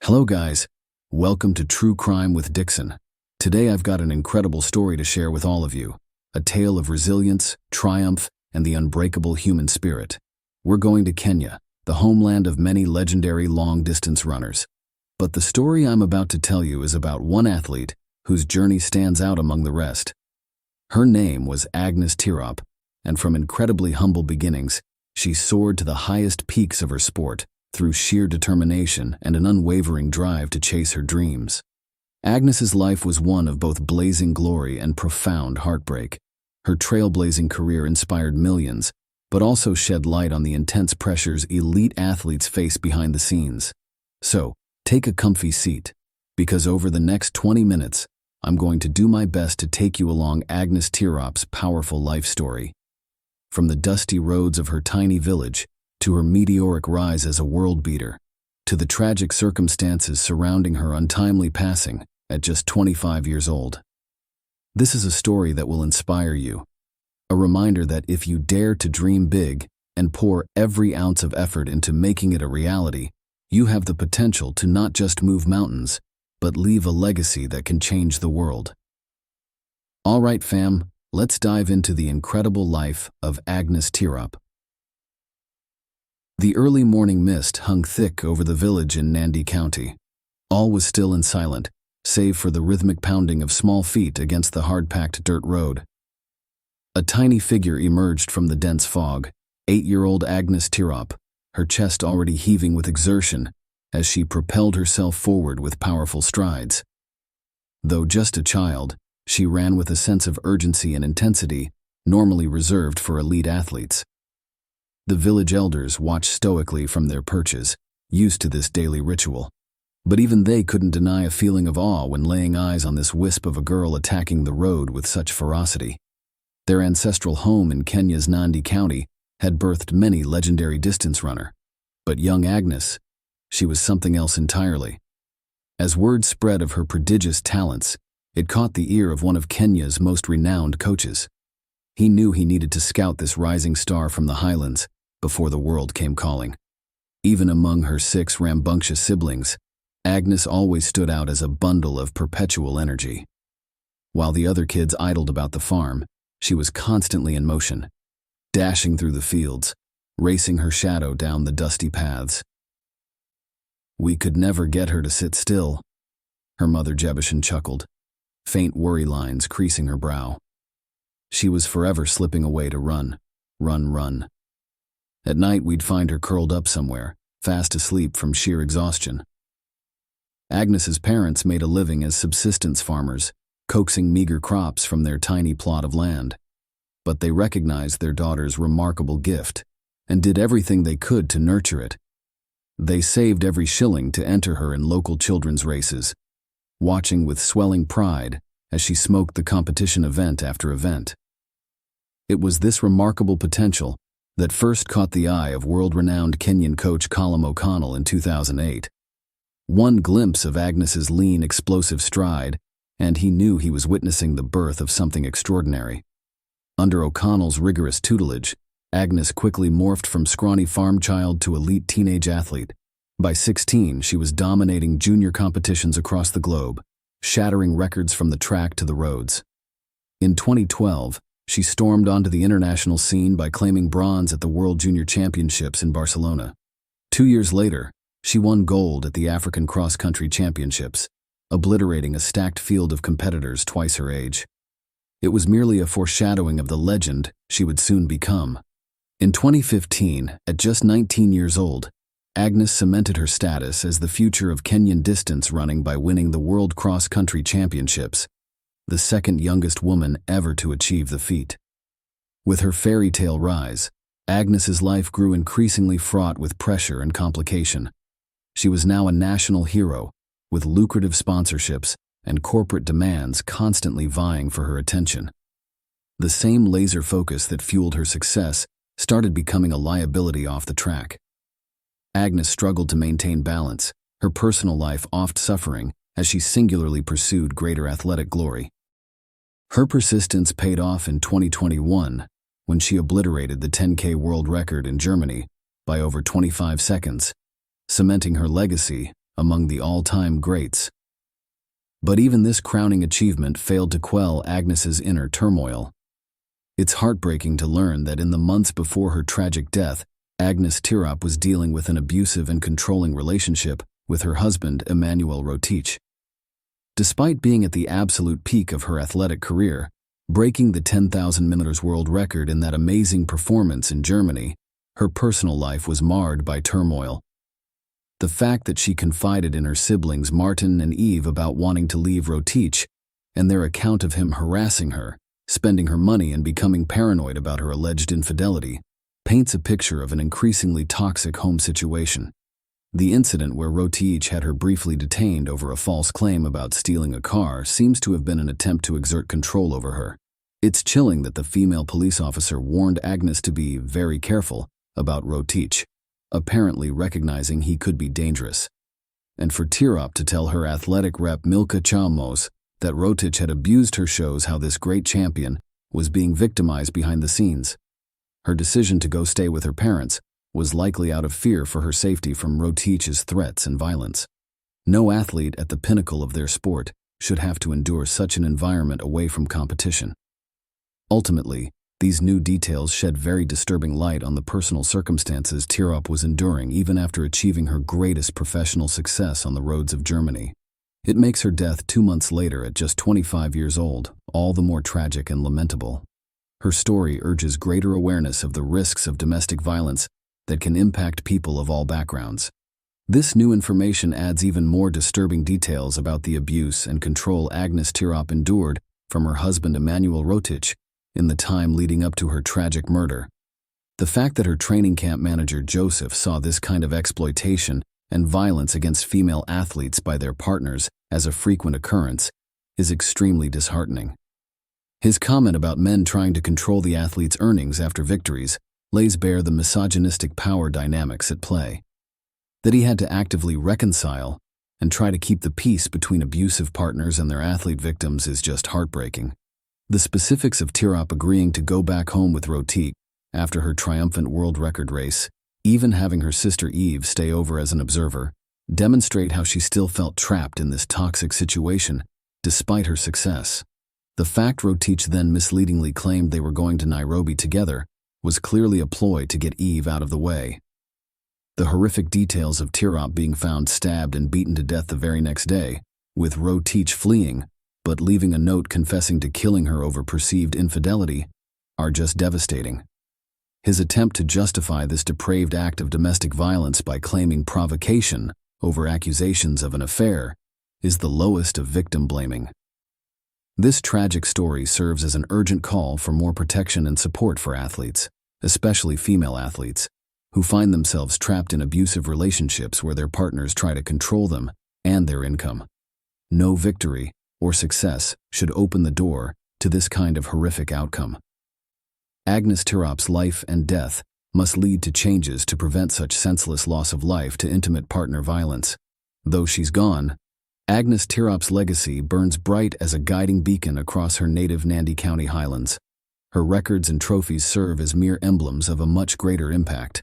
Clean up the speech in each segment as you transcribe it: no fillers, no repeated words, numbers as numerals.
Hello guys, welcome to True Crime with Dixon. Today I've got an incredible story to share with all of you, a tale of resilience, triumph, and the unbreakable human spirit. We're going to Kenya, the homeland of many legendary long-distance runners. But the story I'm about to tell you is about one athlete whose journey stands out among the rest. Her name was Agnes Tirop, and from incredibly humble beginnings, she soared to the highest peaks of her sport through sheer determination and an unwavering drive to chase her dreams. Agnes's life was one of both blazing glory and profound heartbreak. Her trailblazing career inspired millions, but also shed light on the intense pressures elite athletes face behind the scenes. So, take a comfy seat, because over the next 20 minutes, I'm going to do my best to take you along Agnes Tirop's powerful life story. From the dusty roads of her tiny village, to her meteoric rise as a world beater, to the tragic circumstances surrounding her untimely passing at just 25 years old. This is a story that will inspire you, a reminder that if you dare to dream big and pour every ounce of effort into making it a reality, you have the potential to not just move mountains, but leave a legacy that can change the world. All right, fam, let's dive into the incredible life of Agnes Tirop. The early morning mist hung thick over the village in Nandi County. All was still and silent, save for the rhythmic pounding of small feet against the hard-packed dirt road. A tiny figure emerged from the dense fog, 8-year-old Agnes Tirop, her chest already heaving with exertion as she propelled herself forward with powerful strides. Though just a child, she ran with a sense of urgency and intensity normally reserved for elite athletes. The village elders watched stoically from their perches, used to this daily ritual. But even they couldn't deny a feeling of awe when laying eyes on this wisp of a girl attacking the road with such ferocity. Their ancestral home in Kenya's Nandi County had birthed many legendary distance runner. But young Agnes, she was something else entirely. As word spread of her prodigious talents, it caught the ear of one of Kenya's most renowned coaches. He knew he needed to scout this rising star from the highlands before the world came calling. Even among her 6 rambunctious siblings, Agnes always stood out as a bundle of perpetual energy. While the other kids idled about the farm, she was constantly in motion, dashing through the fields, racing her shadow down the dusty paths. "We could never get her to sit still," her mother Jebushan chuckled, faint worry lines creasing her brow. She was forever slipping away to run. At night we'd find her curled up somewhere, fast asleep from sheer exhaustion. Agnes's parents made a living as subsistence farmers, coaxing meager crops from their tiny plot of land. But they recognized their daughter's remarkable gift and did everything they could to nurture it. They saved every shilling to enter her in local children's races, watching with swelling pride as she smoked the competition event after event. It was this remarkable potential that first caught the eye of world-renowned Kenyan coach Colin O'Connell in 2008. One glimpse of Agnes's lean, explosive stride, and he knew he was witnessing the birth of something extraordinary. Under O'Connell's rigorous tutelage, Agnes quickly morphed from scrawny farm child to elite teenage athlete. By 16, she was dominating junior competitions across the globe, shattering records from the track to the roads. In 2012, she stormed onto the international scene by claiming bronze at the World Junior Championships in Barcelona. 2 years later, she won gold at the African Cross-Country Championships, obliterating a stacked field of competitors twice her age. It was merely a foreshadowing of the legend she would soon become. In 2015, at just 19 years old, Agnes cemented her status as the future of Kenyan distance running by winning the World Cross-Country Championships, the second youngest woman ever to achieve the feat. With her fairy tale rise, Agnes's life grew increasingly fraught with pressure and complication. She was now a national hero, with lucrative sponsorships and corporate demands constantly vying for her attention. The same laser focus that fueled her success started becoming a liability off the track. Agnes struggled to maintain balance, her personal life oft suffering as she singularly pursued greater athletic glory. Her persistence paid off in 2021 when she obliterated the 10K world record in Germany by over 25 seconds, cementing her legacy among the all-time greats. But even this crowning achievement failed to quell Agnes's inner turmoil. It's heartbreaking to learn that in the months before her tragic death, Agnes Tirop was dealing with an abusive and controlling relationship with her husband, Emmanuel Rotich. Despite being at the absolute peak of her athletic career, breaking the 10,000 meters world record in that amazing performance in Germany, her personal life was marred by turmoil. The fact that she confided in her siblings Martin and Eve about wanting to leave Rotich, and their account of him harassing her, spending her money and becoming paranoid about her alleged infidelity, paints a picture of an increasingly toxic home situation. The incident where Rotich had her briefly detained over a false claim about stealing a car seems to have been an attempt to exert control over her. It's chilling that the female police officer warned Agnes to be very careful about Rotich, apparently recognizing he could be dangerous. And for Tirop to tell her athletic rep Milka Chalmos that Rotich had abused her shows how this great champion was being victimized behind the scenes. Her decision to go stay with her parents was likely out of fear for her safety from Rotich's threats and violence. No athlete at the pinnacle of their sport should have to endure such an environment away from competition. Ultimately, these new details shed very disturbing light on the personal circumstances Tirop was enduring even after achieving her greatest professional success on the roads of Germany. It makes her death 2 months later at just 25 years old all the more tragic and lamentable. Her story urges greater awareness of the risks of domestic violence that can impact people of all backgrounds. This new information adds even more disturbing details about the abuse and control Agnes Tirop endured from her husband Emmanuel Rotich in the time leading up to her tragic murder. The fact that her training camp manager Joseph saw this kind of exploitation and violence against female athletes by their partners as a frequent occurrence is extremely disheartening. His comment about men trying to control the athletes' earnings after victories lays bare the misogynistic power dynamics at play. That he had to actively reconcile and try to keep the peace between abusive partners and their athlete victims is just heartbreaking. The specifics of Tirop agreeing to go back home with Rotich after her triumphant world record race, even having her sister Eve stay over as an observer, demonstrate how she still felt trapped in this toxic situation despite her success. The fact Rotich then misleadingly claimed they were going to Nairobi together was clearly a ploy to get Eve out of the way. The horrific details of Tirop being found stabbed and beaten to death the very next day, with Rotich fleeing, but leaving a note confessing to killing her over perceived infidelity, are just devastating. His attempt to justify this depraved act of domestic violence by claiming provocation over accusations of an affair is the lowest of victim blaming. This tragic story serves as an urgent call for more protection and support for athletes, especially female athletes, who find themselves trapped in abusive relationships where their partners try to control them and their income. No victory or success should open the door to this kind of horrific outcome. Agnes Tirop's life and death must lead to changes to prevent such senseless loss of life to intimate partner violence. Though she's gone, Agnes Tirop's legacy burns bright as a guiding beacon across her native Nandi County highlands. Her records and trophies serve as mere emblems of a much greater impact,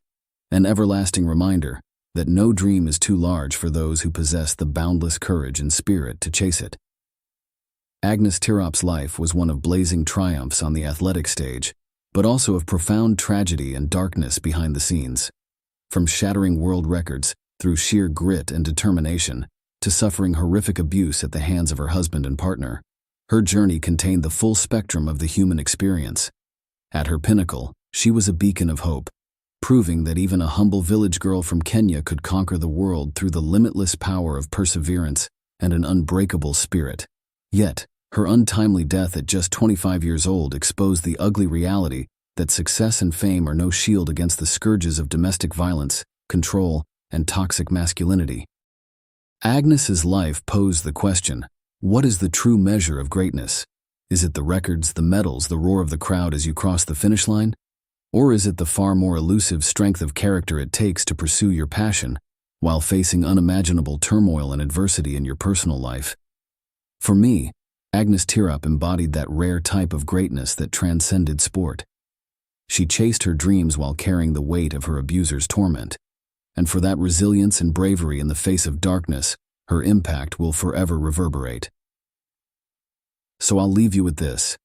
an everlasting reminder that no dream is too large for those who possess the boundless courage and spirit to chase it. Agnes Tirop's life was one of blazing triumphs on the athletic stage, but also of profound tragedy and darkness behind the scenes. From shattering world records through sheer grit and determination, to suffering horrific abuse at the hands of her husband and partner, her journey contained the full spectrum of the human experience. At her pinnacle, she was a beacon of hope, proving that even a humble village girl from Kenya could conquer the world through the limitless power of perseverance and an unbreakable spirit. Yet, her untimely death at just 25 years old exposed the ugly reality that success and fame are no shield against the scourges of domestic violence, control, and toxic masculinity. Agnes's life posed the question, what is the true measure of greatness? Is it the records, the medals, the roar of the crowd as you cross the finish line? Or is it the far more elusive strength of character it takes to pursue your passion while facing unimaginable turmoil and adversity in your personal life? For me, Agnes Tirop embodied that rare type of greatness that transcended sport. She chased her dreams while carrying the weight of her abuser's torment. and for that resilience and bravery in the face of darkness, her impact will forever reverberate. So I'll leave you with this.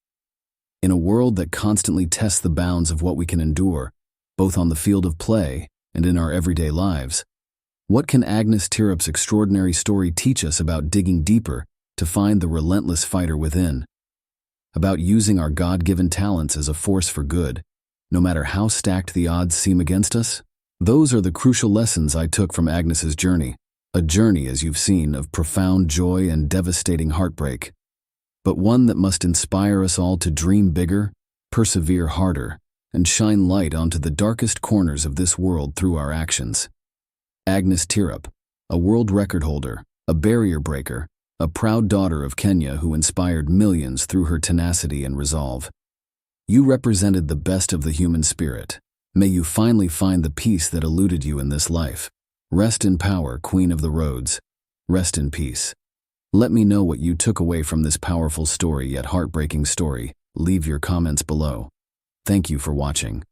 In a world that constantly tests the bounds of what we can endure, both on the field of play and in our everyday lives, what can Agnes Tirrup's extraordinary story teach us about digging deeper to find the relentless fighter within? About using our God-given talents as a force for good, no matter how stacked the odds seem against us? Those are the crucial lessons I took from Agnes's journey, a journey, as you've seen, of profound joy and devastating heartbreak, but one that must inspire us all to dream bigger, persevere harder, and shine light onto the darkest corners of this world through our actions. Agnes Tirrup, a world record holder, a barrier breaker, a proud daughter of Kenya who inspired millions through her tenacity and resolve. You represented the best of the human spirit. May you finally find the peace that eluded you in this life. Rest in power, Queen of the Roads. Rest in peace. Let me know what you took away from this powerful story yet heartbreaking story. Leave your comments below. Thank you for watching.